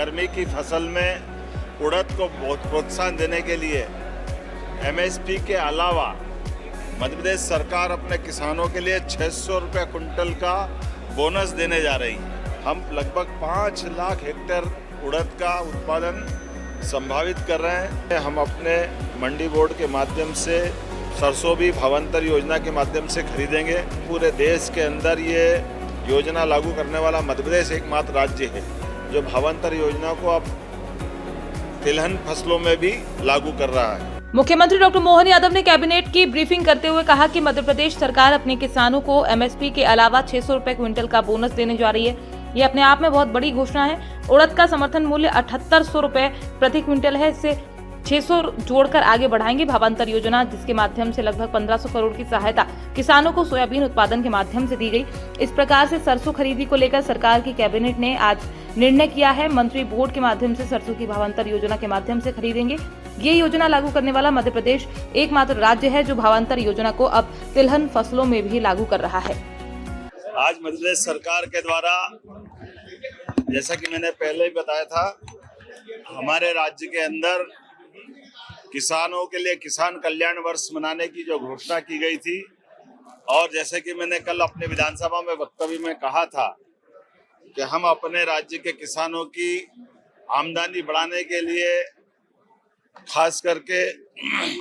गर्मी की फसल में उड़द को बहुत प्रोत्साहन देने के लिए एमएसपी के अलावा मध्य प्रदेश सरकार अपने किसानों के लिए 600 रुपये कुंटल का बोनस देने जा रही है। हम लगभग 5 लाख हेक्टेयर उड़द का उत्पादन संभावित कर रहे हैं। हम अपने मंडी बोर्ड के माध्यम से सरसों भी भावांतर योजना के माध्यम से खरीदेंगे। पूरे देश के अंदर ये योजना लागू करने वाला मध्य प्रदेश एकमात्र राज्य है जो भावांतर योजना को अब तिलहन फसलों में भी लागू कर रहा है। मुख्यमंत्री डॉक्टर मोहन यादव ने कैबिनेट की ब्रीफिंग करते हुए कहा कि मध्य प्रदेश सरकार अपने किसानों को एमएसपी के अलावा 600 रुपए क्विंटल का बोनस देने जा रही है। ये अपने आप में बहुत बड़ी घोषणा है। उड़द का समर्थन मूल्य 7800 रुपए प्रति क्विंटल है। इससे 600 जोड़कर आगे बढ़ाएंगे भावांतर योजना, जिसके माध्यम से लगभग 1500 करोड़ की सहायता किसानों को सोयाबीन उत्पादन के माध्यम से दी गई। इस प्रकार से सरसों खरीदी को लेकर सरकार की कैबिनेट ने आज निर्णय किया है। मंत्री बोर्ड के माध्यम से सरसों की भावांतर योजना के माध्यम से खरीदेंगे। ये योजना लागू करने वाला मध्य प्रदेश एकमात्र राज्य है जो भावांतर योजना को अब तिलहन फसलों में भी लागू कर रहा है। आज मध्य प्रदेश सरकार के द्वारा, जैसा कि मैंने पहले ही बताया था, हमारे राज्य के अंदर किसानों के लिए किसान कल्याण वर्ष मनाने की जो घोषणा की गई थी, और जैसे कि मैंने कल अपने विधानसभा में वक्तव्य में कहा था कि हम अपने राज्य के किसानों की आमदनी बढ़ाने के लिए खास करके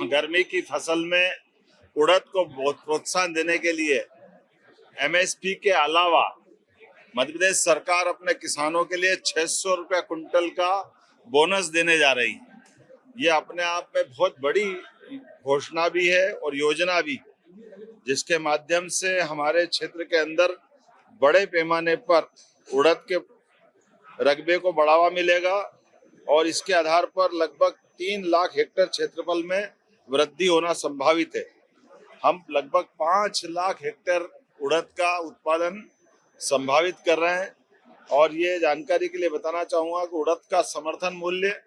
गर्मी की फसल में उड़द को बहुत प्रोत्साहन देने के लिए एमएसपी के अलावा मध्य प्रदेश सरकार अपने किसानों के लिए 600 रुपये कुंटल का बोनस देने जा रही है। ये अपने आप में बहुत बड़ी घोषणा भी है और योजना भी, जिसके माध्यम से हमारे क्षेत्र के अंदर बड़े पैमाने पर उड़द के रकबे को बढ़ावा मिलेगा और इसके आधार पर लगभग 3 लाख हेक्टेयर क्षेत्रफल में वृद्धि होना संभावित है। हम लगभग 5 लाख हेक्टेयर उड़द का उत्पादन संभावित कर रहे हैं और ये जानकारी के लिए बताना चाहूँगा कि उड़द का समर्थन मूल्य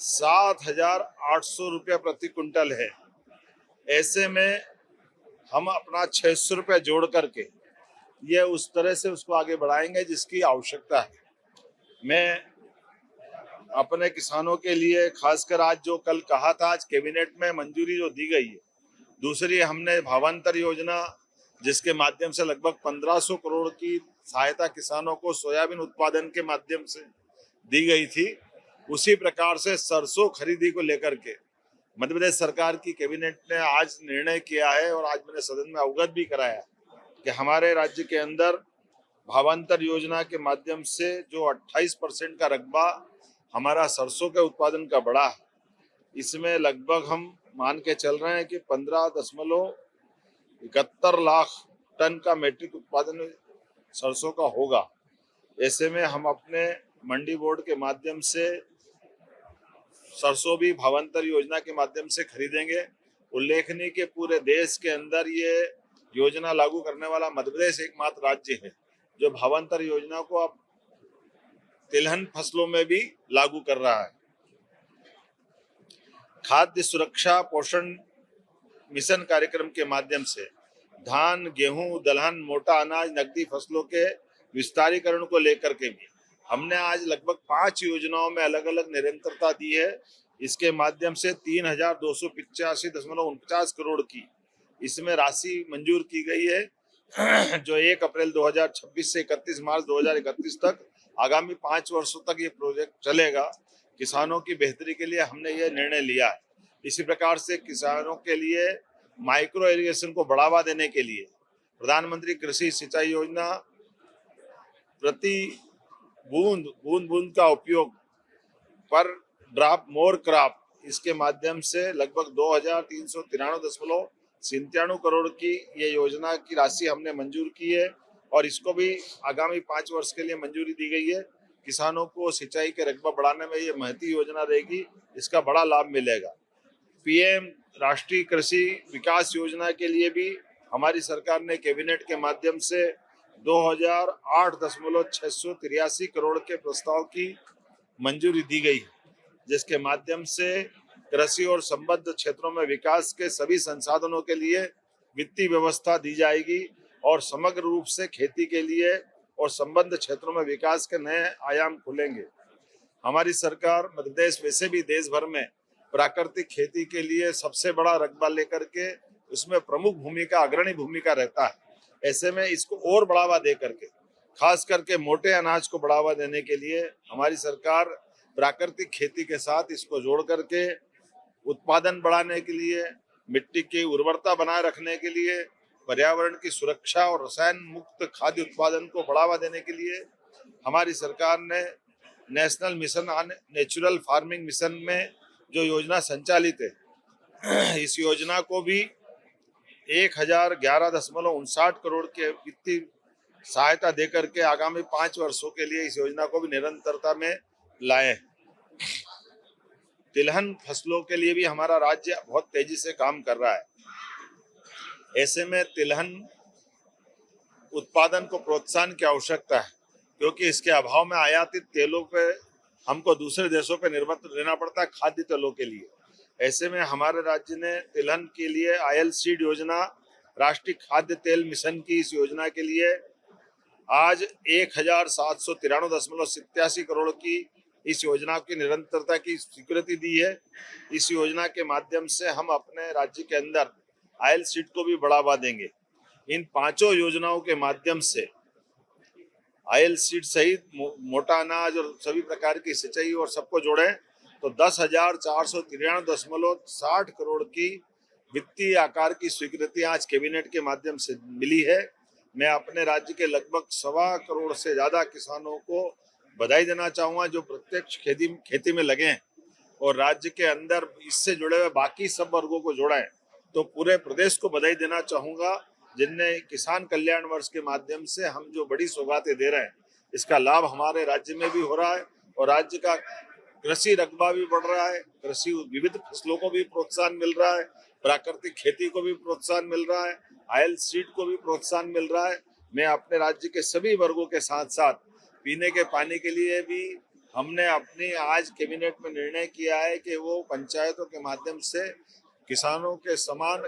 7,800 रुपये प्रति कुंटल है। ऐसे में हम अपना 600 रुपये जोड़ करके ये उस तरह से उसको आगे बढ़ाएंगे जिसकी आवश्यकता है। मैं अपने किसानों के लिए खासकर आज जो कल कहा था, आज कैबिनेट में मंजूरी जो दी गई है। दूसरी, हमने भावांतर योजना जिसके माध्यम से लगभग 1500 करोड़ की सहायता किसानों को सोयाबीन उत्पादन के माध्यम से दी गई थी, उसी प्रकार से सरसों खरीदी को लेकर के मध्य प्रदेश सरकार की कैबिनेट ने आज निर्णय किया है और आज मैंने सदन में अवगत भी कराया कि हमारे राज्य के अंदर भावांतर योजना के माध्यम से जो 28% का रकबा हमारा सरसों के उत्पादन का बढ़ा है, इसमें लगभग हम मान के चल रहे हैं कि 15.71 लाख टन का मैट्रिक उत्पादन सरसों का होगा। ऐसे में हम अपने मंडी बोर्ड के माध्यम से सरसों भी भावांतर योजना के माध्यम से खरीदेंगे। उल्लेखनीय के पूरे देश के अंदर ये योजना लागू करने वाला मध्य प्रदेश एकमात्र राज्य है जो भावांतर योजना को अब तिलहन फसलों में भी लागू कर रहा है। खाद्य सुरक्षा पोषण मिशन कार्यक्रम के माध्यम से धान, गेहूं, दलहन, मोटा अनाज, नकदी फसलों के विस्तारीकरण को लेकर के भी हमने आज लगभग 5 योजनाओं में अलग अलग निरंतरता दी है। इसके माध्यम से 3,285.49 करोड़ की इसमें राशि मंजूर की गई है जो 1 अप्रैल 2026 से 31 मार्च 2031 तक आगामी 5 वर्षों तक ये प्रोजेक्ट चलेगा। किसानों की बेहतरी के लिए हमने ये निर्णय लिया है। इसी प्रकार से किसानों के लिए माइक्रो इरिगेशन को बढ़ावा देने के लिए प्रधानमंत्री कृषि सिंचाई योजना प्रति बूंद का उपयोग पर ड्रॉप मोर क्रॉप, इसके माध्यम से लगभग 2,393.97 करोड़ की ये योजना की राशि हमने मंजूर की है और इसको भी आगामी 5 वर्ष के लिए मंजूरी दी गई है। किसानों को सिंचाई के रकबा बढ़ाने में ये महती योजना रहेगी, इसका बड़ा लाभ मिलेगा। पीएम राष्ट्रीय कृषि विकास योजना के लिए भी हमारी सरकार ने कैबिनेट के माध्यम से 2008.683 करोड़ के प्रस्ताव की मंजूरी दी गई है, जिसके माध्यम से कृषि और संबद्ध क्षेत्रों में विकास के सभी संसाधनों के लिए वित्तीय व्यवस्था दी जाएगी और समग्र रूप से खेती के लिए और संबद्ध क्षेत्रों में विकास के नए आयाम खुलेंगे। हमारी सरकार मध्य प्रदेश वैसे भी देश भर में प्राकृतिक खेती के लिए सबसे बड़ा रकबा लेकर के उसमें प्रमुख भूमिका, अग्रणी भूमिका रहता है। ऐसे में इसको और बढ़ावा दे करके, खास करके मोटे अनाज को बढ़ावा देने के लिए हमारी सरकार प्राकृतिक खेती के साथ इसको जोड़ करके उत्पादन बढ़ाने के लिए, मिट्टी की उर्वरता बनाए रखने के लिए, पर्यावरण की सुरक्षा और रसायन मुक्त खाद्य उत्पादन को बढ़ावा देने के लिए हमारी सरकार ने national mission on natural farming mission में जो योजना संचालित है, इस योजना को भी 1011.59 करोड़ के वित्तीय सहायता देकर के आगामी 5 वर्षों के लिए इस योजना को भी निरंतरता में लाए। तिलहन फसलों के लिए भी हमारा राज्य बहुत तेजी से काम कर रहा है। ऐसे में तिलहन उत्पादन को प्रोत्साहन की आवश्यकता है, क्योंकि इसके अभाव में आयातित तेलों पे हमको दूसरे देशों पे निर्भर रहना पड़ता है खाद्य तेलों के लिए। ऐसे में हमारे राज्य ने तिलहन के लिए आयल सीड योजना, राष्ट्रीय खाद्य तेल मिशन की इस योजना के लिए आज 1793.87 करोड़ की इस योजना की निरंतरता की स्वीकृति दी है। इस योजना के माध्यम से हम अपने राज्य के अंदर आयल सीड को भी बढ़ावा देंगे। इन 5 योजनाओं के माध्यम से आयल सीड सहित मोटा अनाज और सभी प्रकार की सिंचाई और सबको जोड़ें तो 10,493.60 करोड़ की वित्तीय आकार की स्वीकृति आज कैबिनेट के माध्यम से मिली है। मैं अपने राज्य के लगभग 1.25 करोड़ से ज्यादा किसानों को बधाई देना चाहूँगा जो प्रत्यक्ष खेती में लगे हैं, और राज्य के अंदर इससे जुड़े हुए बाकी सब वर्गों को जोड़ा है। तो पूरे प्रदेश को बधाई देना चाहूँगा जिनने किसान कल्याण वर्ष के माध्यम से हम जो बड़ी सौगातें दे रहे हैं, इसका लाभ हमारे राज्य में भी हो रहा है और राज्य का कृषि रकबा भी बढ़ रहा है, कृषि विविध फसलों को भी प्रोत्साहन मिल रहा है, प्राकृतिक खेती को भी प्रोत्साहन मिल रहा है, आयल सीड को भी प्रोत्साहन मिल रहा है। मैं अपने राज्य के सभी वर्गों के साथ साथ पीने के पानी के लिए भी हमने अपनी आज कैबिनेट में निर्णय किया है कि वो पंचायतों के माध्यम से किसानों के समान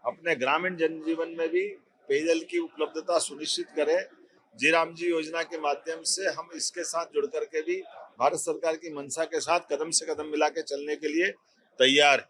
अपने ग्रामीण जनजीवन में भी पेयजल की उपलब्धता सुनिश्चित करें। जी राम जी योजना के माध्यम से हम इसके साथ जुड़ करके भी भारत सरकार की मंशा के साथ कदम से कदम मिला के चलने के लिए तैयार है।